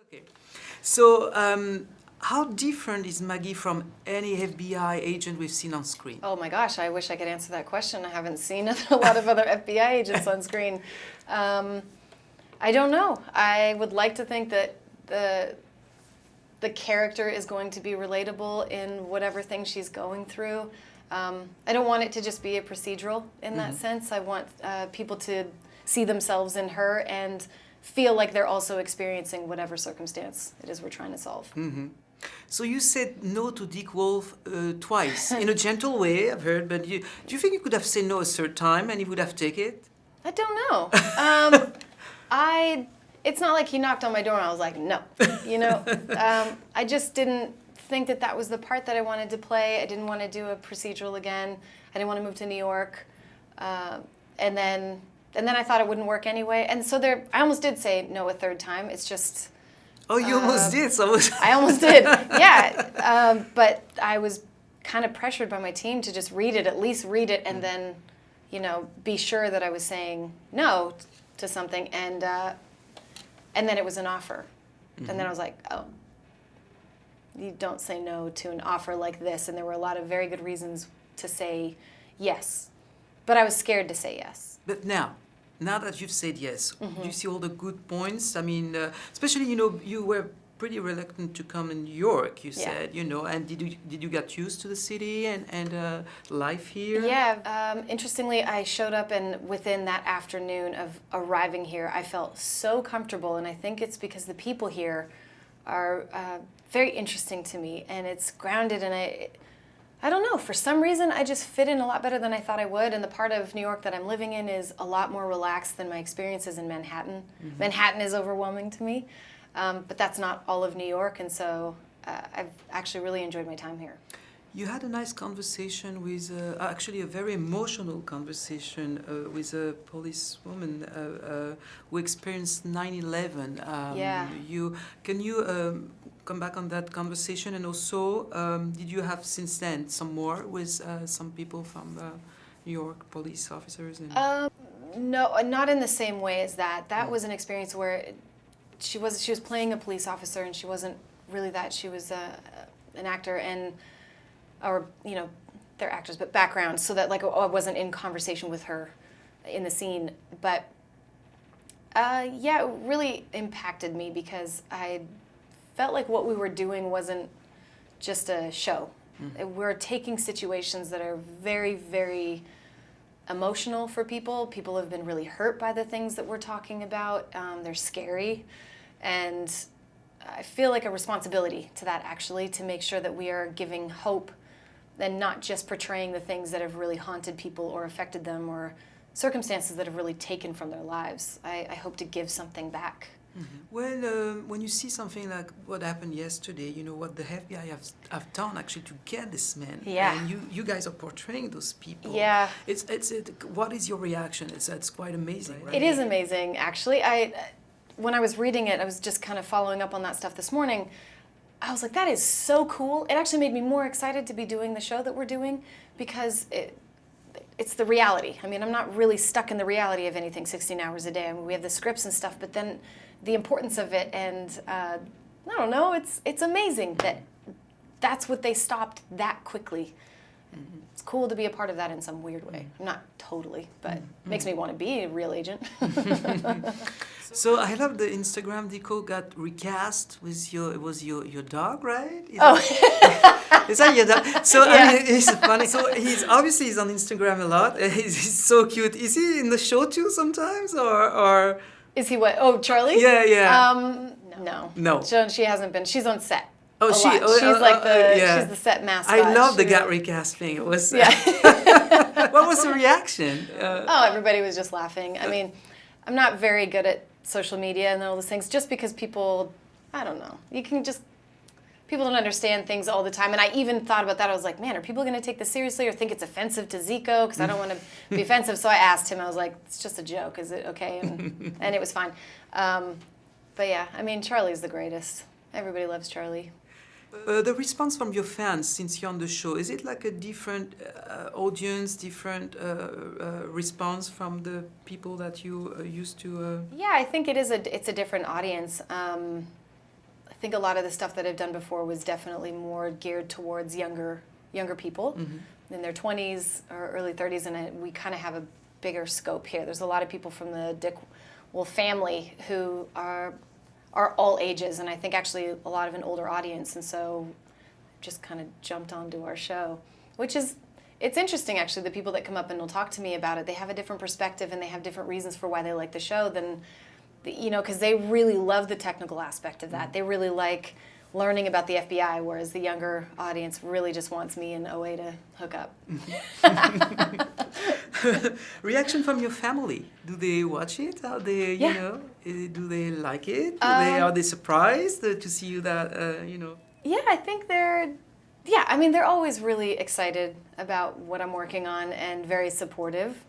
Okay. So, how different is Maggie from any FBI agent we've seen on screen? Oh my gosh, I wish I could answer that question. I haven't seen a lot of other FBI agents on screen. I don't know. I would like to think that the character is going to be relatable in whatever thing she's going through. I don't want it to just be a procedural in that sense. I want people to see themselves in her and feel like they're also experiencing whatever circumstance it is we're trying to solve. So you said no to Dick Wolf twice, in a gentle way, I've heard, but do you think you could have said no a third time and he would have taken it? I don't know. It's not like he knocked on my door and I was like, no. You know, I just didn't think that that was the part that I wanted to play. I didn't want to do a procedural again. I didn't want to move to New York. And then I thought it wouldn't work anyway. And so I almost did say no a third time. It's just... Oh, you almost did. So I almost did, yeah. But I was kind of pressured by my team to just read it, at least read it, and then, you know, be sure that I was saying no to something. And then it was an offer. And then I was like, oh, you don't say no to an offer like this. And there were a lot of very good reasons to say yes. But I was scared to say yes. But now that you've said yes, do you see all the good points? I mean, especially, you know, you were pretty reluctant to come in New York, you said, you know, and did you get used to the city and life here? Yeah, interestingly, I showed up and within that afternoon of arriving here, I felt so comfortable, and I think it's because the people here are very interesting to me, and it's grounded, and I don't know, for some reason I just fit in a lot better than I thought I would, and the part of New York that I'm living in is a lot more relaxed than my experiences in Manhattan. Manhattan is overwhelming to me, but that's not all of New York, and so I've actually really enjoyed my time here. You had a nice conversation with, actually a very emotional conversation with a policewoman who experienced 9/11. Can you come back on that conversation? And also, did you have since then some more with some people from New York police officers? No, not in the same way as that. That was an experience where she was playing a police officer, and she wasn't really that. She was an actor, or you know, they're actors, but background, so that like I wasn't in conversation with her in the scene. But yeah, it really impacted me because I felt like what we were doing wasn't just a show. We're taking situations that are very, very emotional for people. People have been really hurt by the things that we're talking about. They're scary. And I feel like a responsibility to that, actually, to make sure that we are giving hope and not just portraying the things that have really haunted people or affected them or circumstances that have really taken from their lives. I hope to give something back. Well, when you see something like what happened yesterday, you know, what the FBI have done actually to get this man. Yeah. And you guys are portraying those people. Yeah. What is your reaction? It's quite amazing, right? It is amazing, actually. When I was reading it, I was just kind of following up on that stuff this morning. I was like, that is so cool. It actually made me more excited to be doing the show that we're doing because it's the reality. I mean, I'm not really stuck in the reality of anything 16 hours a day. I mean, we have the scripts and stuff, but then the importance of it, and I don't know, it's amazing that that's what they stopped that quickly. It's cool to be a part of that in some weird way. Not totally, but it makes me want to be a real agent. So I love the Instagram Deco got recast with your dog, right? Is that your dog? So Yeah. I mean, it's funny. So he's on Instagram a lot. He's so cute. Is he in the show too sometimes, or? Is he what? Oh, Charlie? Yeah. No. She hasn't been. She's on set. Oh, she's like she's the set mascot. I love the gut recasting. It was. What was the reaction? Everybody was just laughing. I mean, I'm not very good at social media and all those things, just because people, I don't know. People don't understand things all the time. And I even thought about that. I was like, man, are people going to take this seriously or think it's offensive to Zico? Because I don't want to be offensive. So I asked him. I was like, it's just a joke. Is it okay? And it was fine. But yeah, I mean, Charlie's the greatest. Everybody loves Charlie. The response from your fans since you're on the show, is it like a different audience, different response from the people that you used to? Yeah, I think it's a different audience. think a lot of the stuff that I've done before was definitely more geared towards younger people in their 20s or early 30s, and we kind of have a bigger scope here. There's a lot of people from the Dick Wolf family who are all ages, and I think actually a lot of an older audience, and so just kind of jumped onto our show, which is, it's interesting actually, the people that come up and will talk to me about it, they have a different perspective and they have different reasons for why they like the show than, you know, because they really love the technical aspect of that. They really like learning about the FBI, whereas the younger audience really just wants me and OA to hook up. Reaction from your family? Do they watch it? Are they, you know, do they like it? Are they surprised to see you that, you know? Yeah, I think they're always really excited about what I'm working on and very supportive.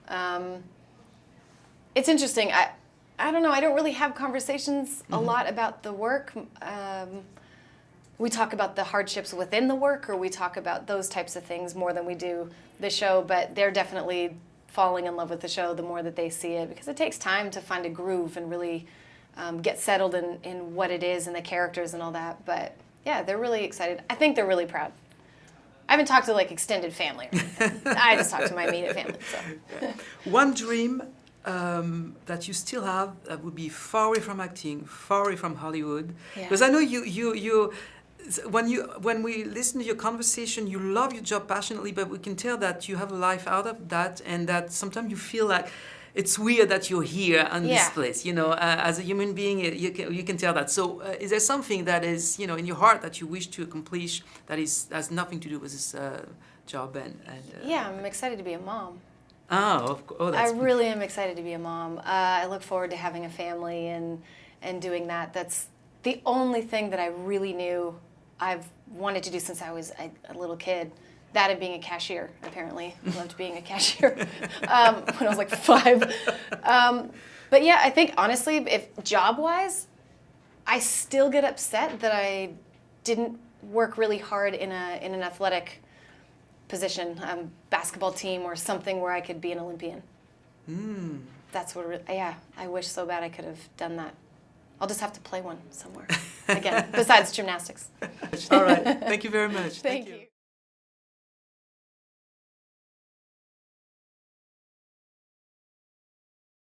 It's interesting. I don't know. I don't really have conversations a lot about the work. We talk about the hardships within the work, or we talk about those types of things more than we do the show, but they're definitely falling in love with the show the more that they see it, because it takes time to find a groove and really get settled in what it is and the characters and all that. But yeah, they're really excited. I think they're really proud. I haven't talked to like extended family or anything. I just talked to my immediate family. So. One dream that you still have that would be far away from acting, far away from Hollywood, because I know you when we listen to your conversation, you love your job passionately, but we can tell that you have a life out of that, and that sometimes you feel like it's weird that you're here in this place. You know, as a human being, you can tell that. So, is there something that is, you know, in your heart that you wish to accomplish that has nothing to do with this job? Yeah, I'm excited to be a mom. Oh, I really am excited to be a mom. I look forward to having a family and doing that. That's the only thing that I really knew I've wanted to do since I was a little kid. That and being a cashier, apparently. I loved being a cashier when I was like 5. But yeah, I think honestly, if job-wise, I still get upset that I didn't work really hard in an athletic position, basketball team or something where I could be an Olympian. That's what, I wish so bad I could have done that. I'll just have to play one somewhere, again, besides gymnastics. All right. Thank you very much. Thank you.